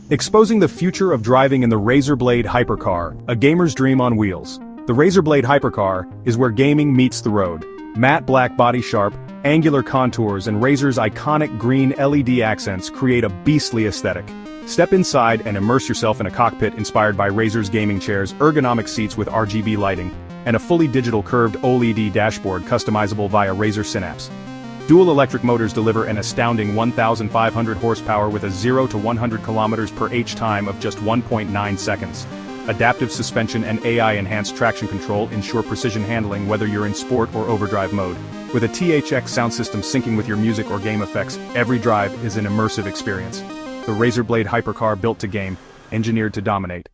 Exposing the future of driving in the Razer Blade Hypercar, a gamer's dream on wheels. The Razer Blade Hypercar is where gaming meets the road. Matte black body sharp, angular contours and Razer's iconic green LED accents create a beastly aesthetic. Step inside and immerse yourself in a cockpit inspired by Razer's gaming chairs, ergonomic seats with RGB lighting, and a fully digital curved OLED dashboard customizable via Razer Synapse. Dual electric motors deliver an astounding 1,500 horsepower with a 0 to 100 km per h time of just 1.9 seconds. Adaptive suspension and AI-enhanced traction control ensure precision handling whether you're in sport or overdrive mode. With a THX sound system syncing with your music or game effects, every drive is an immersive experience. The Razer Blade Hypercar built to game, engineered to dominate.